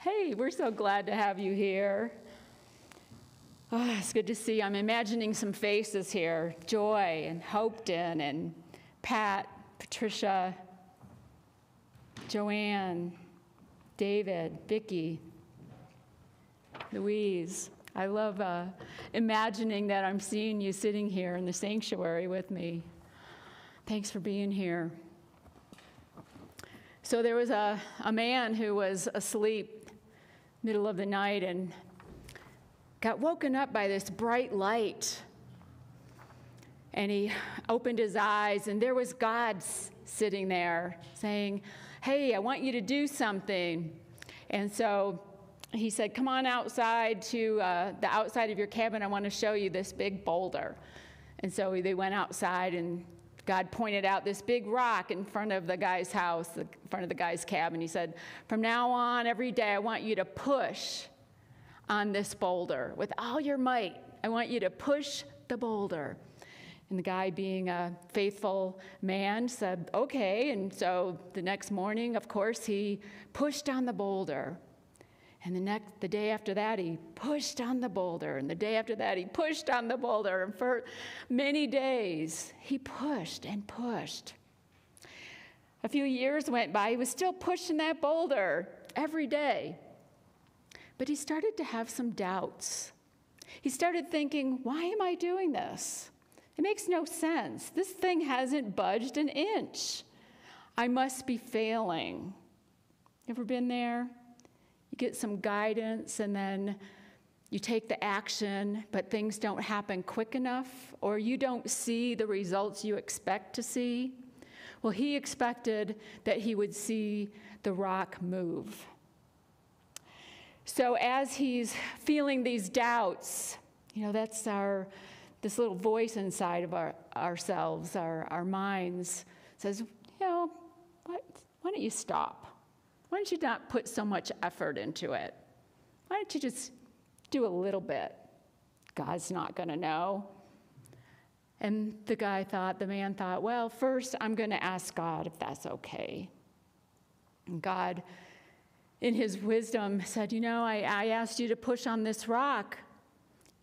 Hey, we're so glad to have you here. Oh, it's good to see you. I'm imagining some faces here. Joy and Hopeton and Pat, Patricia, Joanne, David, Vicki, Louise. I love imagining that I'm seeing you sitting here in the sanctuary with me. Thanks for being here. So there was a man who was asleep middle of the night and got woken up by this bright light. And he opened his eyes, and there was God sitting there saying, "Hey, I want you to do something." And so he said, "Come on outside to the outside of your cabin. I want to show you this big boulder." And so they went outside, and God pointed out this big rock in front of the guy's house, in front of the guy's cabin. He said, "From now on, every day, I want you to push on this boulder with all your might. I want you to push the boulder." And the guy, being a faithful man, said, "Okay." And so the next morning, of course, he pushed on the boulder. And the day after that, he pushed on the boulder. And the day after that, he pushed on the boulder. And for many days, he pushed and pushed. A few years went by. He was still pushing that boulder every day. But he started to have some doubts. He started thinking, why am I doing this? It makes no sense. This thing hasn't budged an inch. I must be failing. Ever been there? You get some guidance and then you take the action, but things don't happen quick enough, or you don't see the results you expect to see. Well, he expected that he would see the rock move. So as he's feeling these doubts, that's this little voice inside of ourselves, our minds, says, why don't you stop? Why don't you not put so much effort into it? Why don't you just do a little bit? God's not going to know. And the man thought, well, first I'm going to ask God if that's okay. And God, in his wisdom, said, I asked you to push on this rock.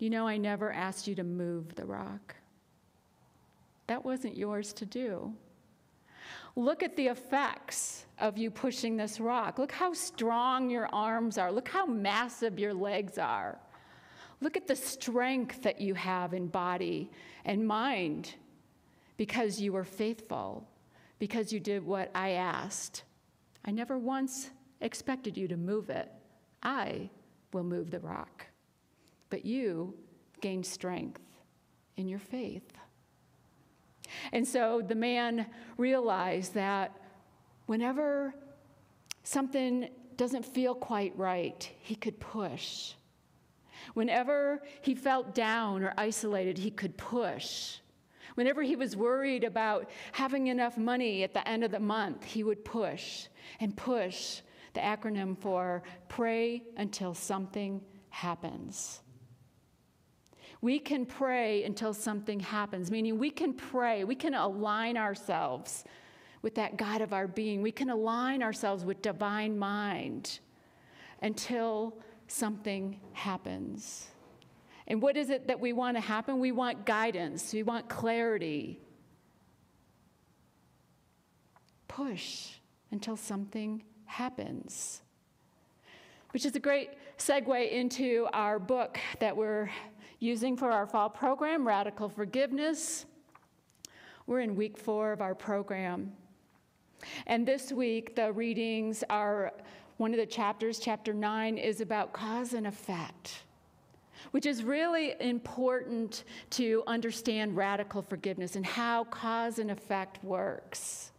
I never asked you to move the rock. That wasn't yours to do. Look at the effects of you pushing this rock. Look how strong your arms are. Look how massive your legs are. Look at the strength that you have in body and mind because you were faithful, because you did what I asked. I never once expected you to move it. I will move the rock. But you gained strength in your faith. And so the man realized that whenever something doesn't feel quite right, he could push. Whenever he felt down or isolated, he could push. Whenever he was worried about having enough money at the end of the month, he would push. And push, the acronym for pray until something happens. We can pray until something happens, meaning we can pray, we can align ourselves with that God of our being. We can align ourselves with divine mind until something happens. And what is it that we want to happen? We want guidance. We want clarity. Push until something happens. Which is a great segue into our book that we're using for our fall program, Radical Forgiveness. We're in week 4 of our program. And this week, the readings are, one of the chapters, chapter 9, is about cause and effect, which is really important to understand radical forgiveness and how cause and effect works.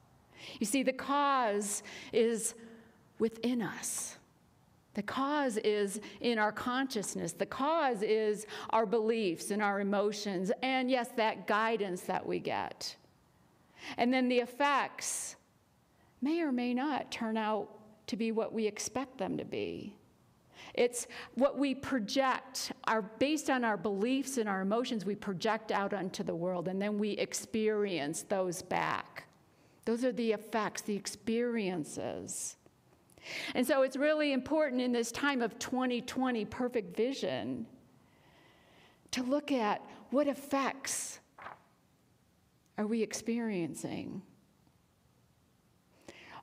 You see, the cause is within us. The cause is in our consciousness. The cause is our beliefs and our emotions, and yes, that guidance that we get. And then the effects may or may not turn out to be what we expect them to be. It's what we project, based on our beliefs and our emotions, we project out onto the world, and then we experience those back. Those are the effects, the experiences. And so it's really important in this time of 2020 perfect vision to look at what effects are we experiencing.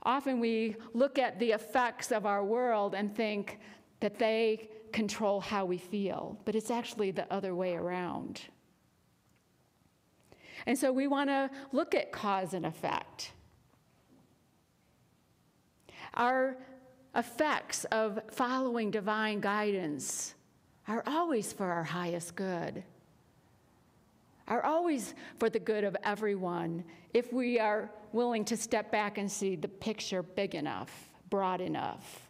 Often we look at the effects of our world and think that they control how we feel, but it's actually the other way around. And so we want to look at cause and effect. Our effects of following divine guidance are always for our highest good, are always for the good of everyone if we are willing to step back and see the picture big enough, broad enough.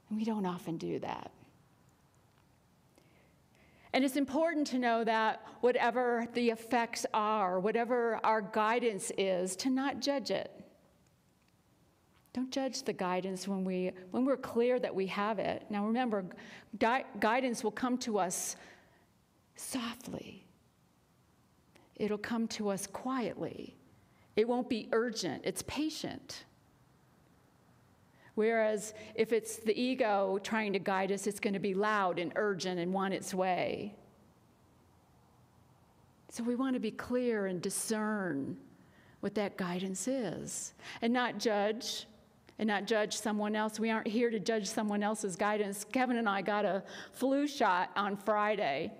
And we don't often do that. And it's important to know that whatever the effects are, whatever our guidance is, to not judge it. Don't judge the guidance when we're clear that we have it. Now remember, guidance will come to us softly. It'll come to us quietly. It won't be urgent. It's patient. Whereas if it's the ego trying to guide us, it's going to be loud and urgent and want its way. So we want to be clear and discern what that guidance is, and not judge someone else. We aren't here to judge someone else's guidance. Kevin and I got a flu shot on Friday.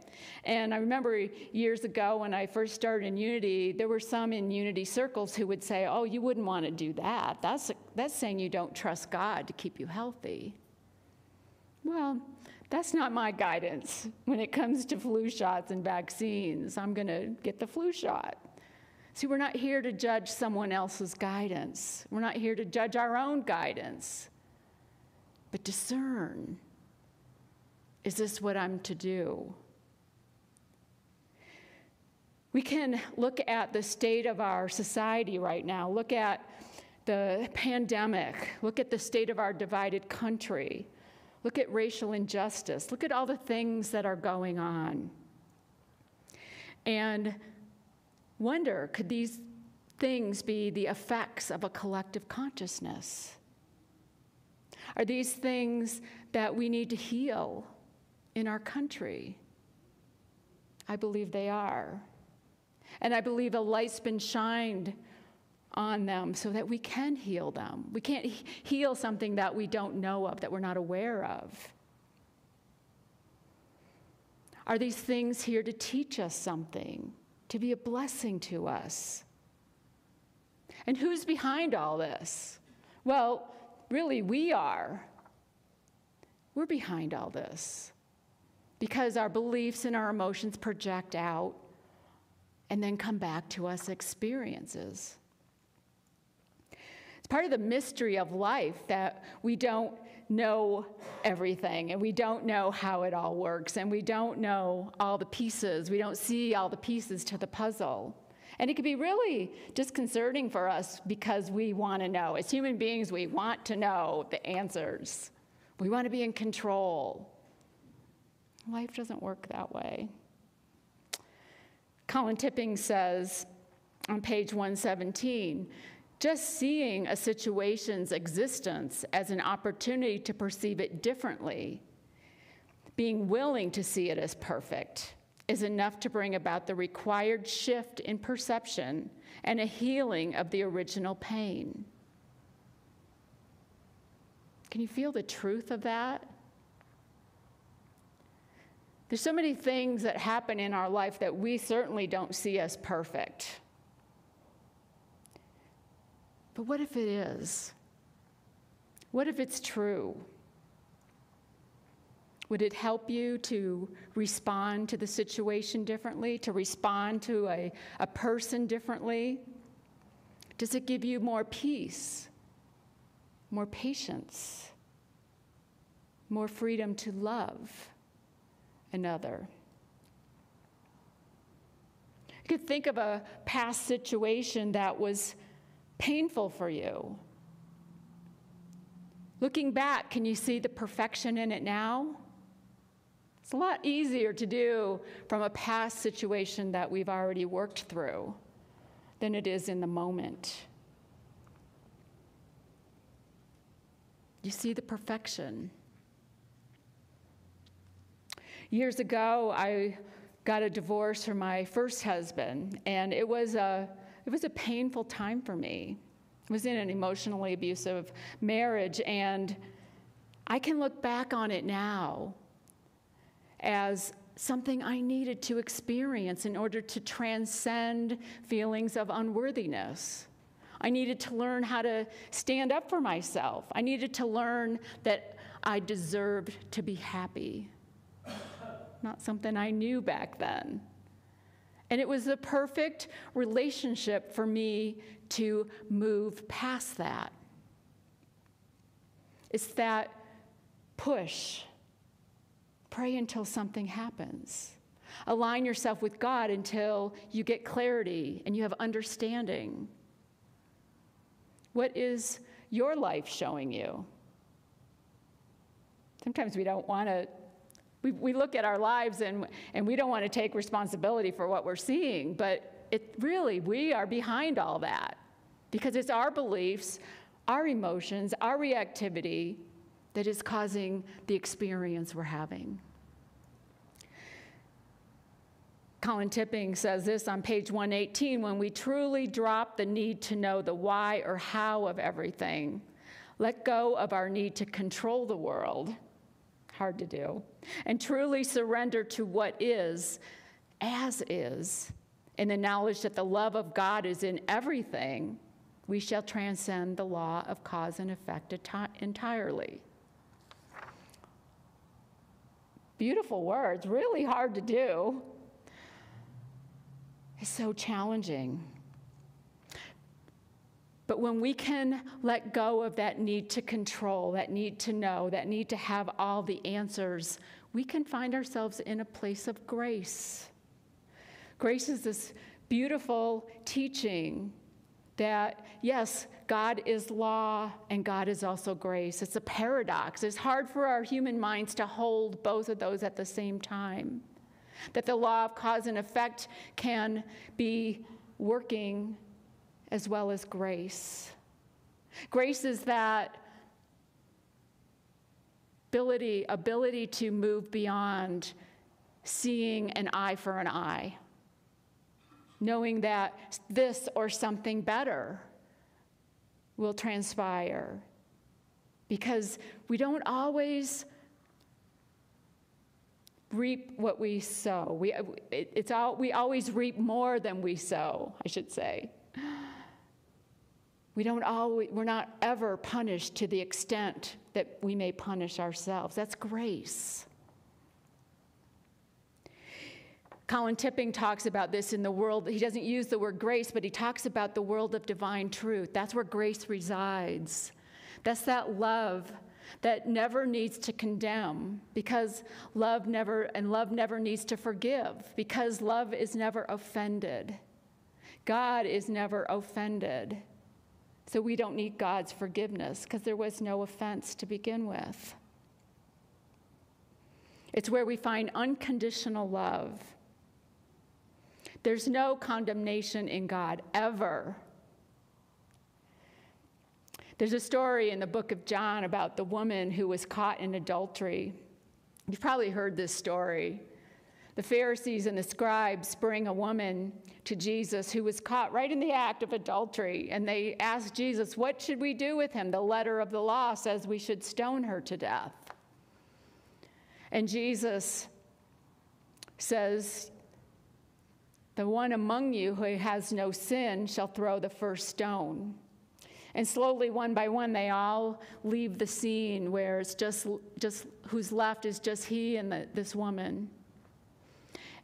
And I remember years ago when I first started in Unity, there were some in Unity circles who would say, oh, you wouldn't want to do that. That's saying you don't trust God to keep you healthy. Well, that's not my guidance when it comes to flu shots and vaccines. I'm going to get the flu shot. See, we're not here to judge someone else's guidance. We're not here to judge our own guidance, but discern. Is this what I'm to do? We can look at the state of our society right now, look at the pandemic, look at the state of our divided country, look at racial injustice, look at all the things that are going on. And wonder, could these things be the effects of a collective consciousness? Are these things that we need to heal in our country? I believe they are. And I believe a light's been shined on them so that we can heal them. We can't heal something that we don't know of, that we're not aware of. Are these things here to teach us something, to be a blessing to us? And who's behind all this? Well, really, we are. We're behind all this because our beliefs and our emotions project out and then come back to us experiences. It's part of the mystery of life that we don't know everything, and we don't know how it all works, and we don't know all the pieces. We don't see all the pieces to the puzzle. And it can be really disconcerting for us because we want to know. As human beings, we want to know the answers. We want to be in control. Life doesn't work that way. Colin Tipping says on page 117, just seeing a situation's existence as an opportunity to perceive it differently, being willing to see it as perfect, is enough to bring about the required shift in perception and a healing of the original pain. Can you feel the truth of that? There's so many things that happen in our life that we certainly don't see as perfect. But what if it is? What if it's true? Would it help you to respond to the situation differently, to respond to a person differently? Does it give you more peace, more patience, more freedom to love another? You could think of a past situation that was painful for you. Looking back, can you see the perfection in it now? It's a lot easier to do from a past situation that we've already worked through than it is in the moment. You see the perfection. Years ago, I got a divorce from my first husband, and it was a painful time for me. I was in an emotionally abusive marriage, and I can look back on it now as something I needed to experience in order to transcend feelings of unworthiness. I needed to learn how to stand up for myself. I needed to learn that I deserved to be happy. Not something I knew back then. And it was the perfect relationship for me to move past that. It's that push. Pray until something happens. Align yourself with God until you get clarity and you have understanding. What is your life showing you? Sometimes we don't want to, we look at our lives and we don't want to take responsibility for what we're seeing, but we are behind all that because it's our beliefs, our emotions, our reactivity that is causing the experience we're having. Colin Tipping says this on page 118, when we truly drop the need to know the why or how of everything, let go of our need to control the world, hard to do, and truly surrender to what is, as is, in the knowledge that the love of God is in everything, we shall transcend the law of cause and effect entirely. Beautiful words, really hard to do. It's so challenging. But when we can let go of that need to control, that need to know, that need to have all the answers, we can find ourselves in a place of grace. Grace is this beautiful teaching that, yes, God is law and God is also grace. It's a paradox. It's hard for our human minds to hold both of those at the same time. That the law of cause and effect can be working as well as grace. Grace is that ability to move beyond seeing an eye for an eye, knowing that this or something better will transpire, because we don't always reap what we sow. We always reap more than we sow, I should say. We're not ever punished to the extent that we may punish ourselves. That's grace. Colin Tipping talks about this in the world. He doesn't use the word grace, but he talks about the world of divine truth. That's where grace resides. That's that love that never needs to condemn, because love never needs to forgive, because love is never offended. God is never offended. So we don't need God's forgiveness because there was no offense to begin with. It's where we find unconditional love. There's no condemnation in God, ever. There's a story in the book of John about the woman who was caught in adultery. You've probably heard this story. The Pharisees and the scribes bring a woman to Jesus who was caught right in the act of adultery, and they ask Jesus, what should we do with him? The letter of the law says we should stone her to death. And Jesus says, the one among you who has no sin shall throw the first stone. And slowly, one by one, they all leave the scene where it's just who's left is just he and this woman.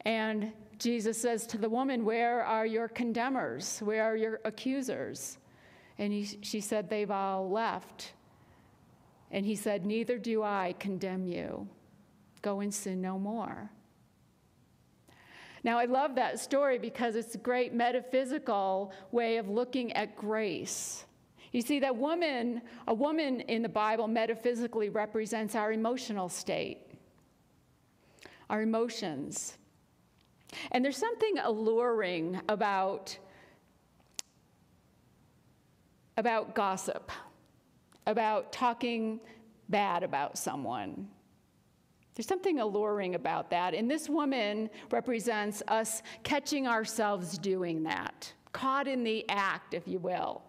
And Jesus says to the woman, where are your condemners? Where are your accusers? And she said, they've all left. And he said, neither do I condemn you. Go and sin no more. Now, I love that story because it's a great metaphysical way of looking at grace. You see, a woman in the Bible metaphysically represents our emotional state, our emotions. And there's something alluring about gossip. about talking bad about someone. There's something alluring about that. And this woman represents us catching ourselves doing that, caught in the act, if you will.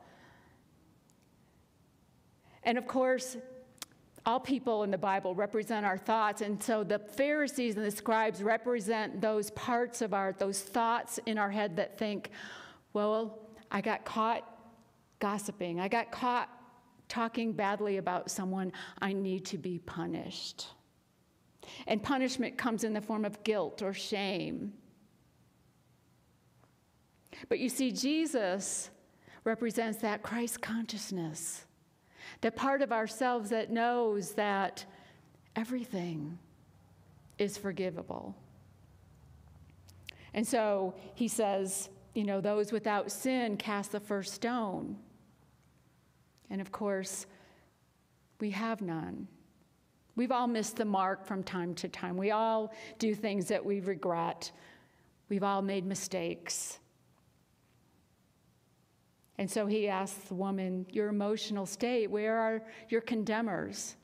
And of course, all people in the Bible represent our thoughts. And so the Pharisees and the scribes represent those parts of those thoughts in our head that think, well, I got caught gossiping. I got caught talking badly about someone. I need to be punished. And punishment comes in the form of guilt or shame. But you see, Jesus represents that Christ consciousness, the part of ourselves that knows that everything is forgivable. And so he says, those without sin cast the first stone. And of course, we have none. We've all missed the mark from time to time. We all do things that we regret. We've all made mistakes. And so he asks the woman, your emotional state, where are your condemners?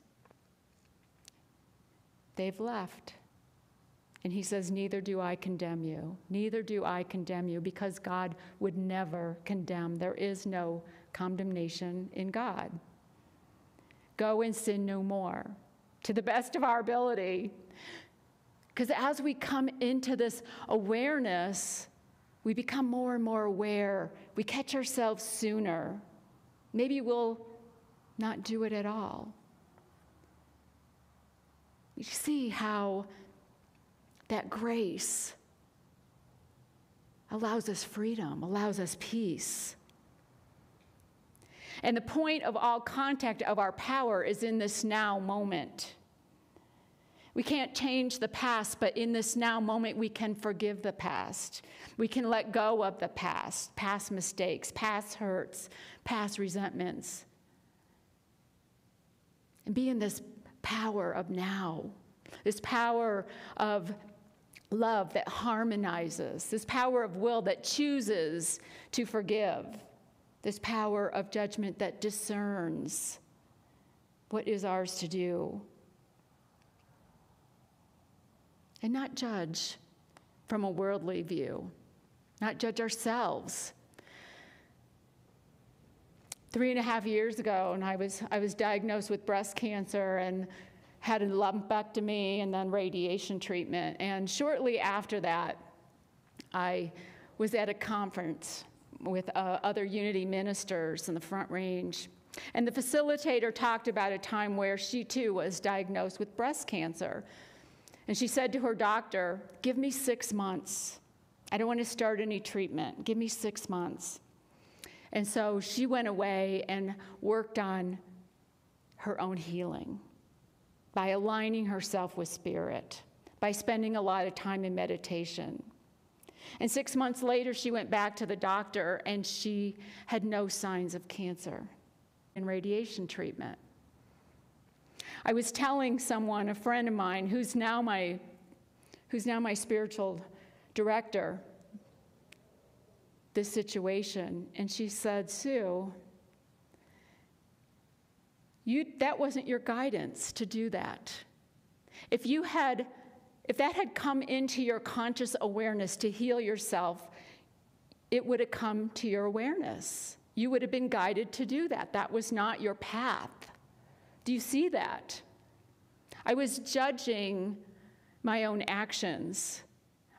They've left. And he says, neither do I condemn you. Neither do I condemn you, because God would never condemn. There is no condemnation in God. Go and sin no more, to the best of our ability. Because as we come into this awareness, we become more and more aware. We catch ourselves sooner. Maybe we'll not do it at all. You see how that grace allows us freedom, allows us peace. And the point of all contact of our power is in this now moment. We can't change the past, but in this now moment, we can forgive the past. We can let go of the past mistakes, past hurts, past resentments, and be in this power of now, this power of love that harmonizes, this power of will that chooses to forgive, this power of judgment that discerns what is ours to do. And not judge from a worldly view, not judge ourselves. 3.5 years ago, and I was diagnosed with breast cancer and had a lumpectomy and then radiation treatment. And shortly after that, I was at a conference with other Unity ministers in the Front Range. And the facilitator talked about a time where she too was diagnosed with breast cancer. And she said to her doctor, give me 6 months. I don't want to start any treatment. Give me 6 months. And so she went away and worked on her own healing by aligning herself with spirit, by spending a lot of time in meditation. And 6 months later, she went back to the doctor and she had no signs of cancer and radiation treatment. I was telling someone, a friend of mine, who's now my spiritual director, this situation, and she said, Sue, that wasn't your guidance to do that. If that had come into your conscious awareness to heal yourself, it would have come to your awareness. You would have been guided to do that. That was not your path. Do you see that? I was judging my own actions.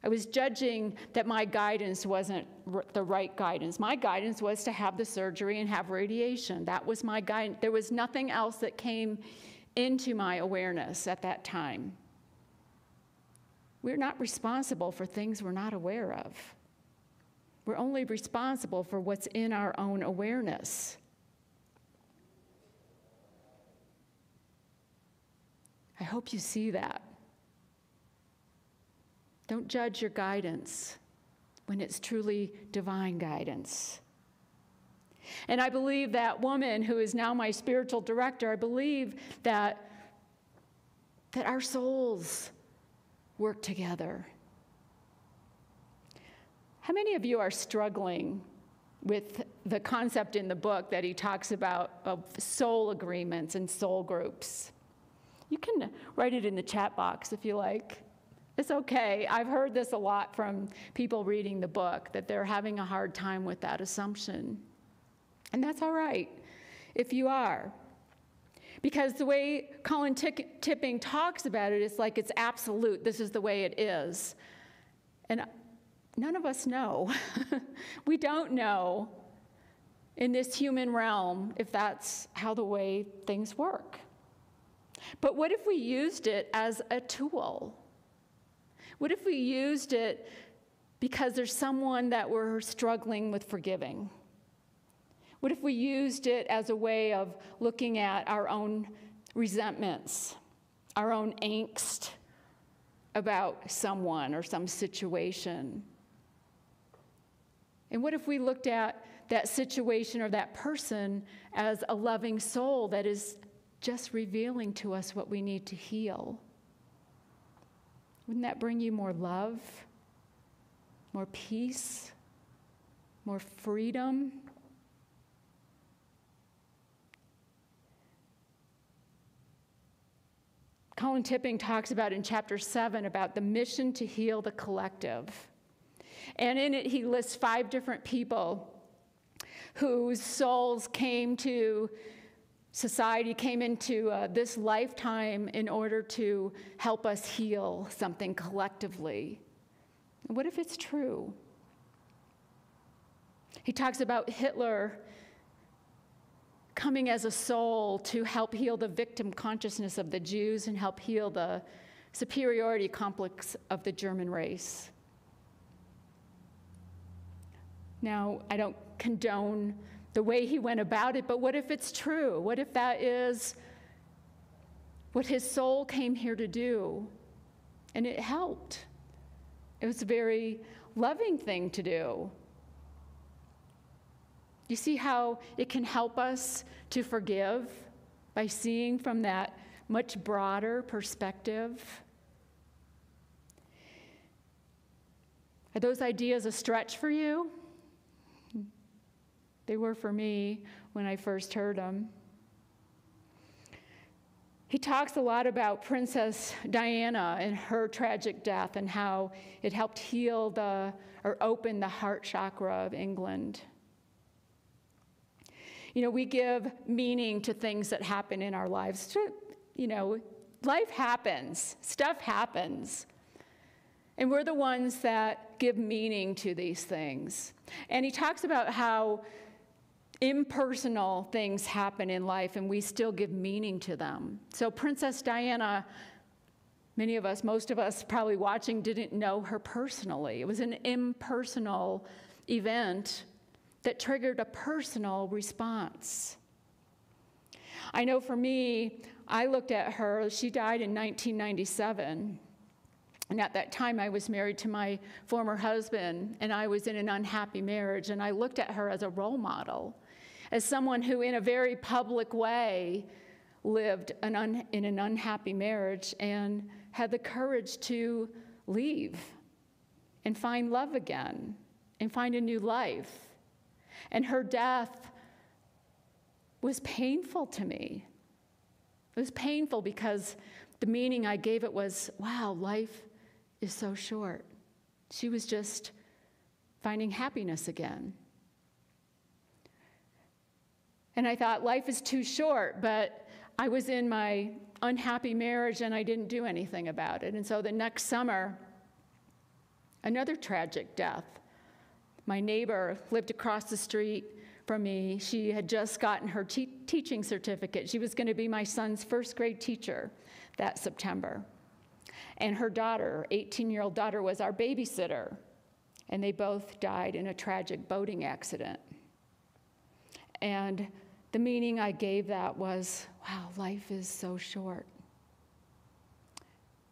I was judging that my guidance wasn't the right guidance. My guidance was to have the surgery and have radiation. That was my guidance. There was nothing else that came into my awareness at that time. We're not responsible for things we're not aware of. We're only responsible for what's in our own awareness. I hope you see that. Don't judge your guidance when it's truly divine guidance. And I believe that woman who is now my spiritual director, I believe that our souls work together. How many of you are struggling with the concept in the book that he talks about of soul agreements and soul groups. You can write it in the chat box if you like. It's okay. I've heard this a lot from people reading the book, that they're having a hard time with that assumption. And that's all right if you are. Because the way Colin Tipping talks about it is like it's absolute. This is the way it is. And none of us know. We don't know in this human realm if that's how the way things work. But what if we used it as a tool? What if we used it because there's someone that we're struggling with forgiving? What if we used it as a way of looking at our own resentments, our own angst about someone or some situation? And what if we looked at that situation or that person as a loving soul that is just revealing to us what we need to heal? Wouldn't that bring you more love, more peace, more freedom? Colin Tipping talks about in chapter 7 about the mission to heal the collective. And in it, he lists 5 different people whose souls came to society, came into this lifetime in order to help us heal something collectively. What if it's true? He talks about Hitler coming as a soul to help heal the victim consciousness of the Jews and help heal the superiority complex of the German race. Now, I don't condone the way he went about it, but what if it's true? What if that is what his soul came here to do? And it helped. It was a very loving thing to do. You see how it can help us to forgive by seeing from that much broader perspective? Are those ideas a stretch for you? They were for me when I first heard them. He talks a lot about Princess Diana and her tragic death and how it helped heal or open the heart chakra of England. You know, we give meaning to things that happen in our lives. You know, life happens, stuff happens. And we're the ones that give meaning to these things. And he talks about how impersonal things happen in life and we still give meaning to them. So Princess Diana, many of us, most of us probably watching, didn't know her personally. It was an impersonal event that triggered a personal response. I know for me, I looked at her, she died in 1997. And at that time, I was married to my former husband, and I was in an unhappy marriage, and I looked at her as a role model, as someone who, in a very public way, lived in an unhappy marriage and had the courage to leave and find love again and find a new life. And her death was painful to me. It was painful because the meaning I gave it was, wow, life is so short. She was just finding happiness again. And I thought, life is too short, but I was in my unhappy marriage and I didn't do anything about it. And so the next summer, another tragic death. My neighbor lived across the street from me. She had just gotten her teaching certificate. She was going to be my son's first grade teacher that September. And her daughter, 18-year-old daughter, was our babysitter. And they both died in a tragic boating accident. And the meaning I gave that was, wow, life is so short.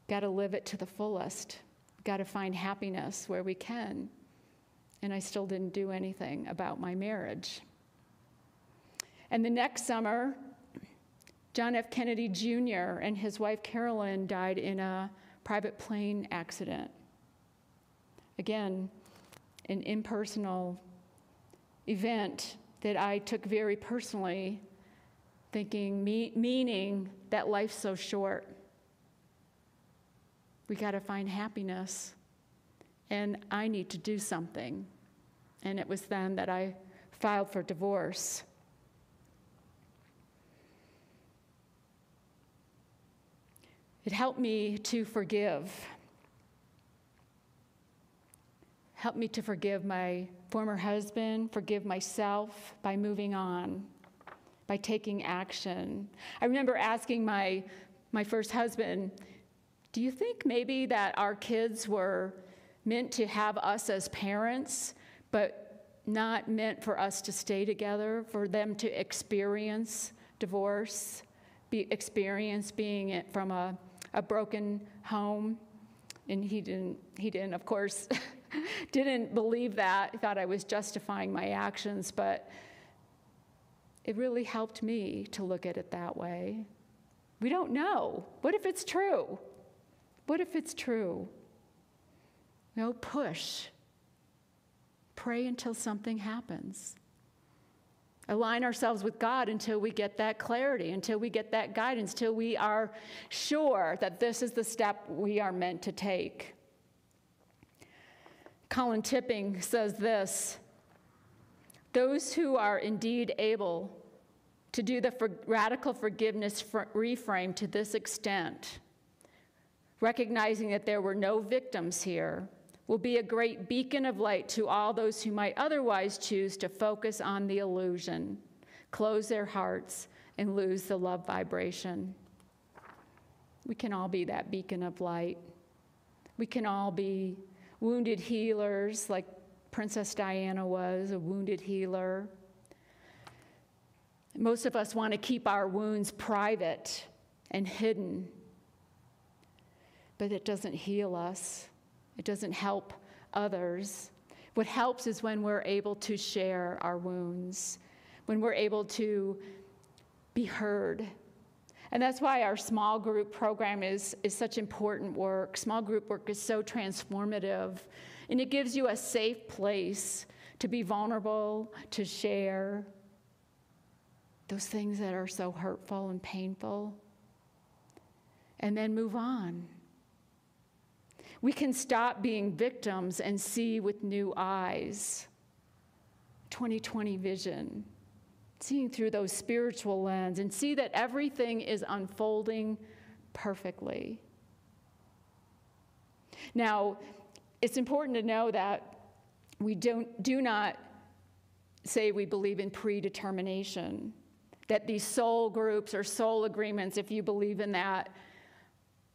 Got to live it to the fullest. Got to find happiness where we can. And I still didn't do anything about my marriage. And the next summer, John F. Kennedy Jr. and his wife Carolyn died in a private plane accident. Again, an impersonal event that I took very personally, meaning that life's so short. We got to find happiness, and I need to do something. And it was then that I filed for divorce. It helped me to forgive. Helped me to forgive my former husband, forgive myself by moving on, by taking action. I remember asking my first husband, do you think maybe that our kids were meant to have us as parents, but not meant for us to stay together, for them to experience divorce, experience being from a broken home? And he didn't, of course, didn't believe that. He thought I was justifying my actions, but it really helped me to look at it that way. We don't know. What if it's true? What if it's true? No, push. Pray until something happens. Align ourselves with God until we get that clarity, until we get that guidance, till we are sure that this is the step we are meant to take. Colin Tipping says this: those who are indeed able to do the radical forgiveness reframe to this extent, recognizing that there were no victims here, will be a great beacon of light to all those who might otherwise choose to focus on the illusion, close their hearts, and lose the love vibration. We can all be that beacon of light. We can all be wounded healers, like Princess Diana was, a wounded healer. Most of us want to keep our wounds private and hidden, but it doesn't heal us. It doesn't help others. What helps is when we're able to share our wounds, when we're able to be heard. And that's why our small group program is such important work. Small group work is so transformative, and it gives you a safe place to be vulnerable, to share those things that are so hurtful and painful, and then move on. We can stop being victims and see with new eyes. 20/20 vision. Seeing through those spiritual lens and see that everything is unfolding perfectly. Now, it's important to know that we do not say we believe in predetermination, that these soul groups or soul agreements, if you believe in that,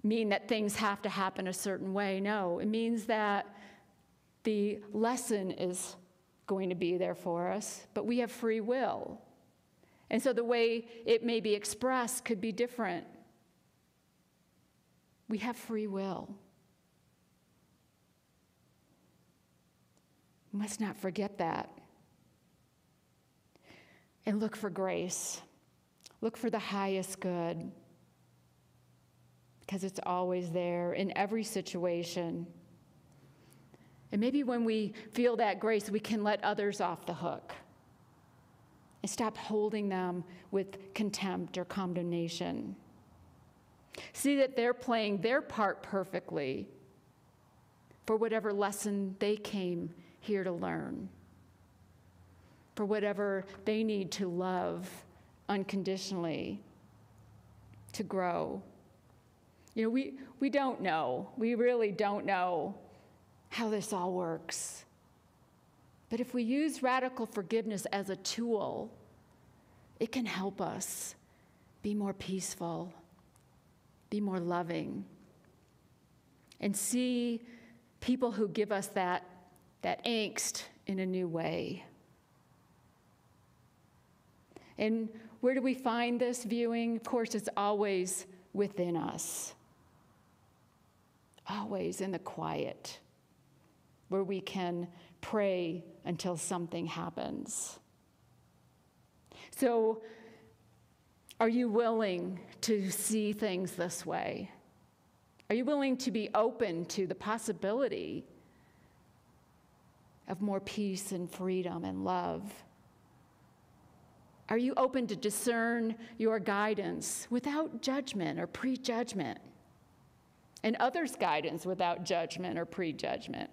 mean that things have to happen a certain way. No, it means that the lesson is going to be there for us, but we have free will. And so the way it may be expressed could be different. We have free will. We must not forget that. And look for grace. Look for the highest good, because it's always there in every situation. And maybe when we feel that grace, we can let others off the hook and stop holding them with contempt or condemnation. See that they're playing their part perfectly for whatever lesson they came here to learn, for whatever they need to love unconditionally, to grow. You know, we don't know. We really don't know how this all works. But if we use radical forgiveness as a tool, it can help us be more peaceful, be more loving, and see people who give us that angst in a new way. And where do we find this viewing? Of course, it's always within us. Always in the quiet, where we can pray until something happens. So, are you willing to see things this way? Are you willing to be open to the possibility of more peace and freedom and love? Are you open to discern your guidance without judgment or prejudgment, and others' guidance without judgment or prejudgment?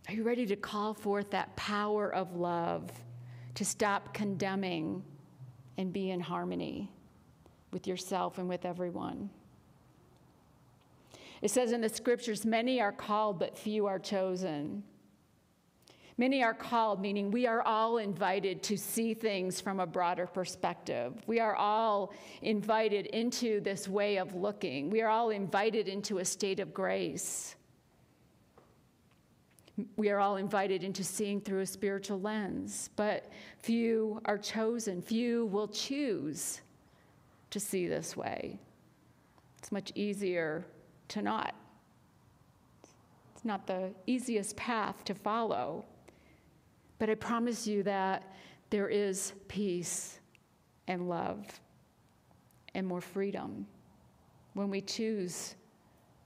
Are you ready to call forth that power of love to stop condemning and be in harmony with yourself and with everyone? It says in the scriptures, many are called, but few are chosen. Many are called, meaning we are all invited to see things from a broader perspective. We are all invited into this way of looking. We are all invited into a state of grace. We are all invited into seeing through a spiritual lens, but few are chosen. Few will choose to see this way. It's much easier to not. It's not the easiest path to follow. But I promise you that there is peace and love and more freedom when we choose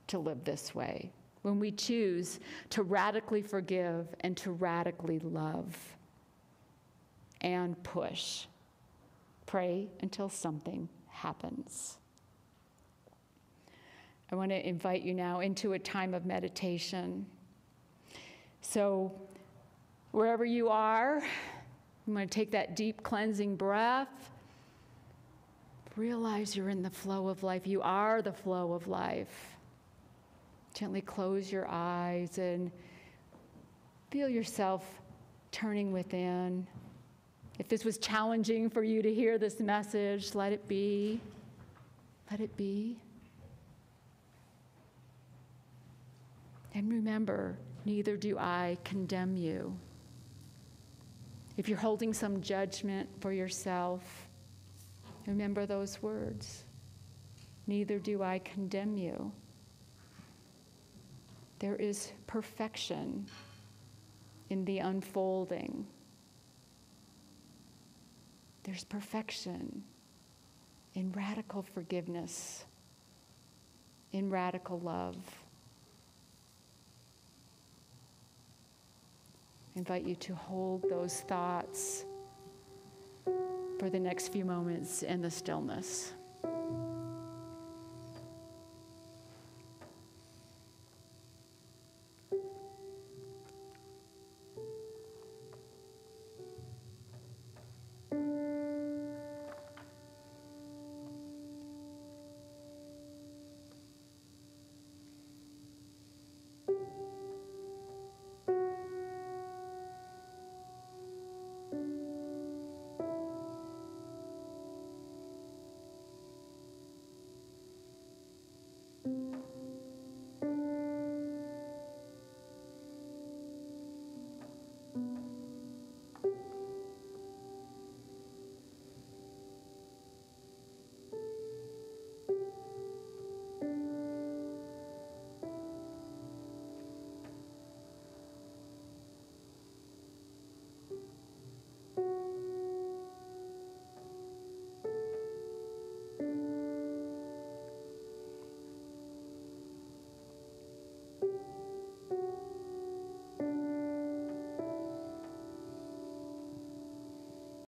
to live this way, when we choose to radically forgive and to radically love and push. Pray until something happens. I want to invite you now into a time of meditation. So, wherever you are, I'm going to take that deep cleansing breath. Realize you're in the flow of life. You are the flow of life. Gently close your eyes and feel yourself turning within. If this was challenging for you to hear this message, let it be. Let it be. And remember, neither do I condemn you. If you're holding some judgment for yourself, remember those words. Neither do I condemn you. There is perfection in the unfolding. There's perfection in radical forgiveness, in radical love. I invite you to hold those thoughts for the next few moments in the stillness.